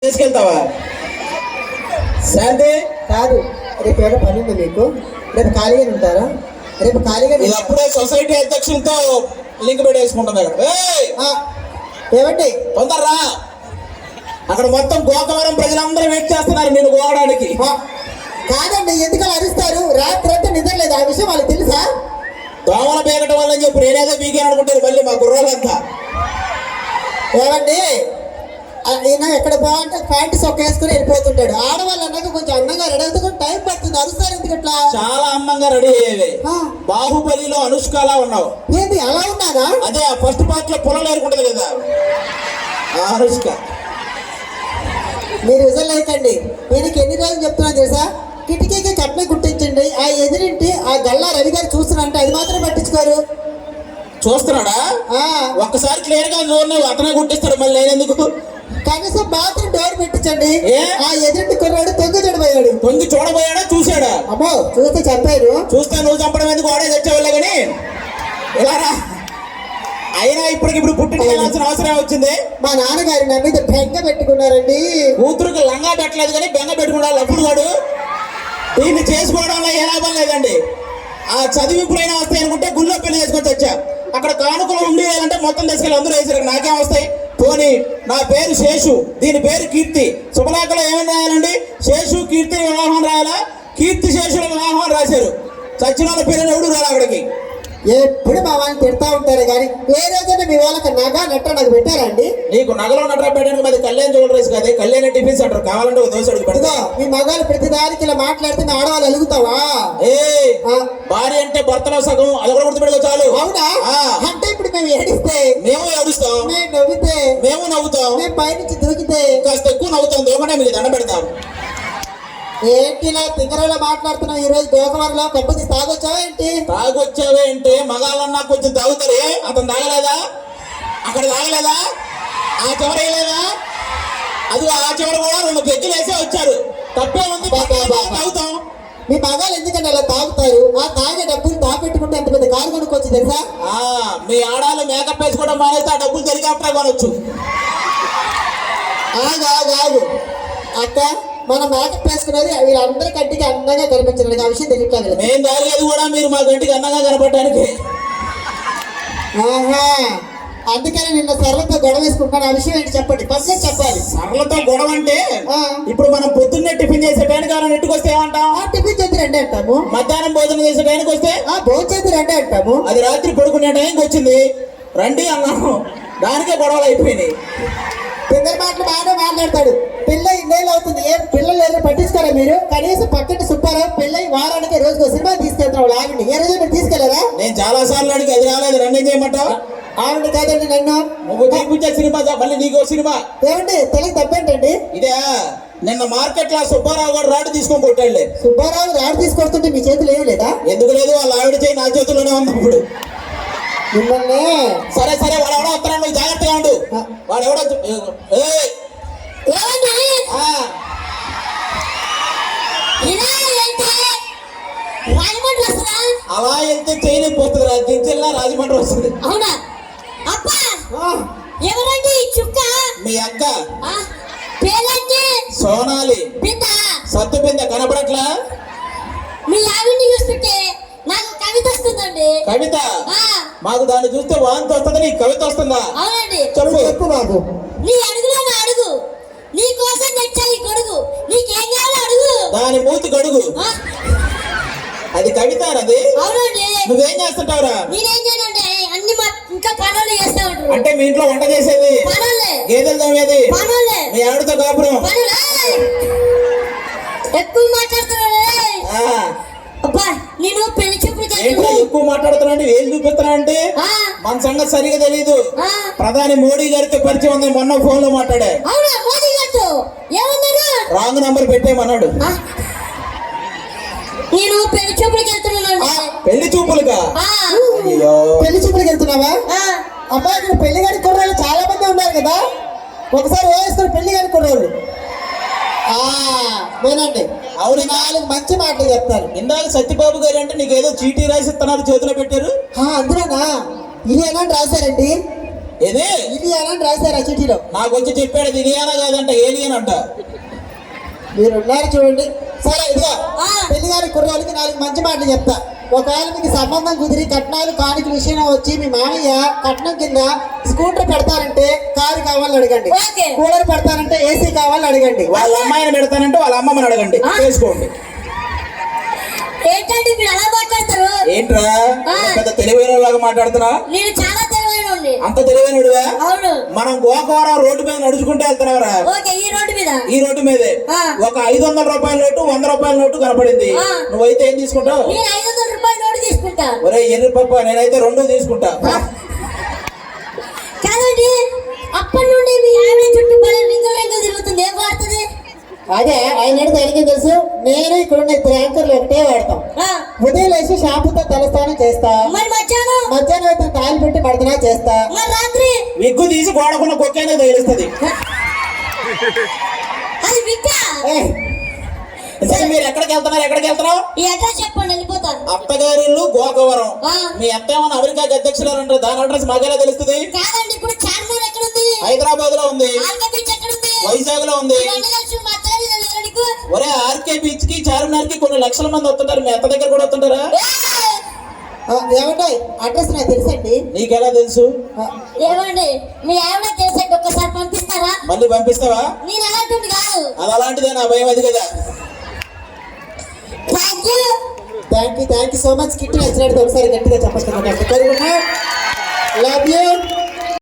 తీసుకెళ్తావా? శాంతి కాదు, రేపు ఏమైనా పని ఉంది మీకు? రేపు ఖాళీగా ఉంటారా? రేపు ఖాళీగా ఇది అప్పుడే సొసైటీ అధ్యక్షులతో లింక్ పెట్టేసుకుంటుంది. ఏమండి తొందరరా, అక్కడ మొత్తం గోకవరం ప్రజలందరూ వెయిట్ చేస్తున్నారు నేను గోవడానికి. కాదండి, ఎందుకలా అరుస్తారు? రాత్రి అంతా నిద్ర లేదు, ఆ విషయం వాళ్ళకి తెలుసా? దోమల బేగటం వల్ల చెప్పి నేనేదో బీగాను అనుకుంటారు మళ్ళీ మా గుర్రాలంతా. ఏమండి, ఈయన ఎక్కడ బాగుంటే ప్యాంటు సొక్క వేసుకుని వెళ్ళిపోతుంటాడు. ఆడవాళ్ళు అన్నాక కొంచెం అందంగా రెడీ అవుతూ టైం పడుతుంది, అరుస్తారు ఎందుకు ఇట్లా? చాలా అందంగా రెడీ అయ్యేవి. బాహుబలిలో అనుష్కలా ఉన్నావు. ఏంటి అలా ఉన్నారా? అదే ఆ ఫస్ట్ పార్ట్ లో పొలం ఏరుకుంటది కదా అనుష్క. మీరు విజల్ లేకండి, ఈయనకి ఎన్ని రోజులు చెప్తున్నాను తెలుసా? కిటికీకి కట్న గుర్తించండి. ఆ ఎదురింటి ఆ గల్లా రవి గారు చూస్తున్నారంటే అది మాత్రం పట్టించుకోరు. చూస్తున్నాడా? ఒక్కసారి క్లియర్ గా చూడలేవు, అతనే గుర్తిస్తాడు మళ్ళీ నేనెందుకు? కనీసం బాత్రూమ్ డోర్ పెట్టించండి. ఆ ఎదురింటి కుర్రాడు తొంగి చూడబోయాడు. తొంగి చూడబోయాడా? చూశాడా? అమ్మో, చూస్తే చంపారు. చూస్తే నువ్వు చంపడం ఎందుకు? వాడే తెచ్చేవాళ్ళే కానీ ఇలా రా. అయినా ఇప్పటికిప్పుడు పుట్టిన వెళ్ళాల్సిన అవసరం వచ్చింది. మా నాన్నగారు నా మీద బెంగ పెట్టుకున్నారండి. కూతురుకి లంగా పెట్టలేదు కానీ బెంగ పెట్టుకున్నాడు అప్పుడు వాడు. దీన్ని చేసుకోవడం వల్ల ఏ లాభం లేదండి. ఆ చదివి ఇప్పుడైనా వస్తాయి అనుకుంటే గుళ్ళో పెళ్లి చేసుకొని వచ్చా. అక్కడ కానుకలు ఉండి వేయాలంటే మొత్తం తీసుకెళ్ళి అందరూ వేసారు. నాకేం వస్తాయి? పోనీ నా పేరు శేషు, దీని పేరు కీర్తి. శుభలేఖలో ఏమని రాయాలండి? శేషు కీర్తి వివాహం రాయాలా? కీర్తి శేషుల వివాహం రాశారు. చచ్చిన వాళ్ళ పేరు ఎవడు రాలి అక్కడికి. ఎప్పుడు మా వాళ్ళని తిడతా ఉంటారు కానీ ఏ రోజైనా మీ వాళ్ళకి నగ నట్ట నాకు పెట్టారా అండి? నీకు నగలో నట్ర పెట్టడానికి మాది కళ్యాణ్ జ్యువెలరీస్ కాదు, కళ్యాణ్ టిఫిన్ సెంటర్. కావాలంటే ఒక దోశ అడుగు పెడతా. మీ మగాళ్ళు ప్రతిదానికి ఇలా మాట్లాడితే మీ ఆడవాళ్ళు అలుగుతావా? భార్య అంటే భర్తలో సగం, అది కూడా గుర్తుపెట్టుకో చాలు. అవునా? అంటే ఇప్పుడు మేము ఏడిస్తే మేము ఏడుస్తాం, మేము నవ్వితే మేము నవ్వుతాం, మేము పైనుంచి దూకితే కాస్త ఎక్కువ నవ్వుతాం. దూకనే మీకు దండ పెడతాం. ఏంటి ఇలా తింగరలో మాట్లాడుతున్నావు? ఈ రోజు గోకవరంలో కబ్బుకి తాగొచ్చావా ఏంటి? తాగొచ్చావే అంటే మగాళ్ళన్నా కొంచెం తాగుతారే. అతను తాగలేదా? అక్కడ తాగలేదా? ఆ చివర వేయలేదా? అది ఆ చివర కూడా 2 పెగ్గులు వేసే వచ్చారు. తప్పే ఉంది, తాగుతాం. మీ మగాళ్ళు ఎందుకంటే అలా తాగుతారు? ఆ తాగే డబ్బులు తాపెట్టుకుంటే ఎంత పెద్ద కారు కొనుక్కోవచ్చు తెలుసా? మీ ఆడాలు మేకప్ వేసుకోవడం మానేస్తే ఆ డబ్బులు హెలికాప్టర్ కొనొచ్చు. ఆగు అక్క, మన మేకప్ వేసుకున్నది వీళ్ళందరి కంటికి అందంగా కనిపించడానికి. ఆ విషయం తెలియట్లేదు. నేను తాగేది కూడా మీరు మా కంటికి అందంగా కనపడడానికి. అందుకని నిన్న సరళతో గొడవ వేసుకుంటాను. ఆ విషయం ఏంటి చెప్పండి, ఫస్ట్ చెప్పాలి. సరళతో గొడవ అంటే ఇప్పుడు మనం పొద్దున్నే టిఫిన్ చేసే టైంకి ఎవరైనా నెట్టుకొస్తే ఏమంటాం? టిఫిన్ చేతి రండి అంటాము. మధ్యాహ్నం భోజనం చేసే టైంకి వస్తే భోజనం చేతి రండి అంటాము. అది రాత్రి పడుకునే టైంకి వచ్చింది, రండి అన్నాము. దానికే గొడవలు అయిపోయినాయి. పిల్లల మాటలు బాగా మాట్లాడతాడు. పిల్ల ఇన్నేళ్ళు అవుతుంది, ఏం పిల్లలు ఏదైనా పట్టించుకోరా మీరు? కనీసం పక్కన సుబ్బారావు పిల్లలు వారానికి రోజుకు సినిమా తీసుకెళ్తాం. ఆవిడ ఏ రోజు మీరు తీసుకెళ్లారా? నేను చాలా సార్లు అడిగి అది రాలేదు. నన్ను ఏం చేయమంటావు? ఆవిడ కాదండి, నన్ను. నువ్వు చూపించే సినిమా మళ్ళీ నీకు సినిమా ఏమండి? తెలుగు తప్పేంటండి? ఇదే నిన్న మార్కెట్ లో సుబ్బారావు గారు రాడు తీసుకొని కొట్టాడులే. సుబ్బారావు రాడు తీసుకొస్తుంటే మీ చేతులు ఏమి లేదా? ఎందుకు లేదు? వాళ్ళ ఆవిడ చేయి నా చేతుల్లోనే ఉంది ఇప్పుడు. మిమ్మల్ని సరే వాడు ఎవడో వస్తాడు, నువ్వు జాగ్రత్తగా ఉండు. వాడు ఎవడో అలా వెళ్తే చేయని పోతుంది, దించెల్లా రాజమండ్రి వస్తుంది. అవునా? అబ్బా, ఎవరండి చుక్క? మీ అక్క పేరండి సోనాలి. బింద సత్తు బింద కనపడట్లా? మీ ఆవిడ్ని చూస్తుంటే నాకు కవిత వస్తుందండి. కవిత? మాకు దాన్ని చూస్తే వాంతి వస్తుంది, నీకు కవిత వస్తుందా? అవునండి. చెప్పు బాబు. నీ అడుగులో నా అడుగు, నీ కోసం తెచ్చా ఈ గొడుగు, నీకేం కావాలో అడుగు. దాని మూతి గడుగు. అది కవిత అది? అవునండి. నువ్వేం చేస్తుంటావురా? నేనేం చేయనండి, అన్ని ఇంకా పనులు చేస్తా ఉంటారు. అంటే మీ ఇంట్లో వంట చేసేది, పనులే, గేదెలు తోమేది, పనులే, మీ ఆవిడతో కాపురం. ఎక్కువ మాట్లాడుతున్నాడు. అబ్బా, నేను పెళ్లి చూపులు ఎక్కువ మాట్లాడుతున్నా ఏం చూపిస్తున్నా అంటే మన సంగతి సరిగా తెలీదు. ప్రధాని మోడీ గారితో పరిచయం ఉంది, మొన్న ఫోన్ లో మాట్లాడా. మోడీ గారితో ఏమన్నారు? రాంగ్ నంబర్ పెట్టేమన్నాడు. నేను పెళ్లి చూపులకు వెళ్తున్నాను. పెళ్లి చూపులుగా? పెళ్లి చూపులకు వెళ్తున్నావా? అబ్బాయి, ఇక్కడ పెళ్లి గారి కుర్రాళ్ళు చాలా మంది ఉన్నారు కదా, ఒకసారి వేస్తారు పెళ్లి గారి కుర్రాళ్ళు. నేనండి. అవును, 4 మంచి మాటలు చెప్తారు. ఇందాక సత్యబాబు గారు అంటే నీకు ఏదో చీటీ రాసి ఇస్తున్నారు, చేతిలో పెట్టారు. అందులోనా? ఇది ఎలా రాశారండి? ఏది ఇలియానా అని రాశారు ఆ చిఠీలో. నాకు వచ్చి చెప్పాడు ఇది ఇలియానా కాదంట ఏలియన్ అంట. మీరు ఉన్నారు చూడండి. సరే ఇదిగో ఆ. పెళ్లి గారి కుర్రోళ్ళకి 4 మంచి మాటలు చెప్తా. ఒకవేళ మీకు సంబంధం కుదిరి కట్నాలు కానుకల విషయంలో వచ్చి మీ మామయ్య కట్నం కింద స్కూటర్ పెడతారంటే కారు కావాలని అడగండి. ఓకే. కూలర్ పెడతారంటే ఏసీ కావాలని అడగండి. వాళ్ళ అమ్మాయిని పెడతానంటే వాళ్ళ అమ్మమ్మని అడగండి, ఆ. చేసుకోండి. ఏంటంటే మీరు అలా మాట్లాడతారు? ఏంట్రా ఆ. పెద్ద తెలివైన లాగా మాట్లాడుతున్నా? నేను చాలా తెలివైనోడిని. అంత తెలివైనడువా? అవును. మనం గోకవరం రోడ్డు మీద నడుచుకుంటే వెళ్తున్నావురా. ఓకే, ఈ రోడ్డు మీద ఈ రోడ్డు మీదే ఆ. ఒక 500 రూపాయల నోటు 100 రూపాయల నోటు కనపడింది. ఆ. నువ్వైతే ఏం తీసుకుంటావు? నేను 500 రూపాయల నోటు తీసుకుంటా. ఒరే ఎర్రి పప్ప, నేనైతే 2 తీసుకుంటా. కాదండి, అప్పటి నుండి మీ ఆవిడ చుట్టూ పడే రింగులు రింగులు తిరుగుతుంది. ఏం వాడుతుంది? అదే ఆయన అడిగితే ఆయనకే తెలుసు. నేను ఇక్కడ ఉన్న 3 యాంకర్లు ఒకటే వాడతాం. ఆ, ఉదయం లేచి షాంపూతో తలస్నానం చేస్తా. మరి మధ్యాహ్నం మధ్యాహ్నం అయితే తాళి పెట్టి మర్దనా చేస్తా. మరి రాత్రి విగ్గు తీసి గోడకున్న కుక్కైనా తగిలిస్తుంది. అది విక్క. ఏయ్, ఇంతకీ మీరు ఎక్కడికి వెళ్తున్నారు? ఎక్కడికి వెళ్తున్నావు? ఈ అడ్రస్ చెప్పండి, వెళ్ళిపోతాను. అత్తగారి ఇల్లు గోకవరం. ఆ. మీ అత్త ఏమన్నా అమెరికాకి అధ్యక్షులు అంటారు, దాని అడ్రస్ మాకేలా తెలుస్తుంది? కాదండి, ఇప్పుడు చార్మినార్ ఎక్కడుంది? హైదరాబాద్ లో ఉంది, ఆల్కా బీచ్ ఎక్కడుంది? వైజాగ్ లో ఉంది. ఇవన్నీ కలిసి మా అత్తగారి ఇల్లు ఎక్కడ నీకు? ఒరే ఆర్కే బీచ్ కి చార్మినార్ కి కొన్ని లక్షల మంది వస్తుంటారు. మీ అత్త దగ్గర కూడా వస్తుంటారా? ఏయ్! ఏమంటే అడ్రస్ నాకు తెలుసండి. నీకెలా తెలుసు? ఏమండి, మీ ఆవిడ చేసేట్టు ఒక్కసారి పంపిస్తారా? మళ్ళీ పంపిస్తావా? నేను అలాంటి కాదు. అది అలాంటిదే, నా భయం అది కదా. Thank you. Thank you so much. Kit నచ్చినట్టు ఒకసారి గట్టిగా చెప్పచ్చు. Love you.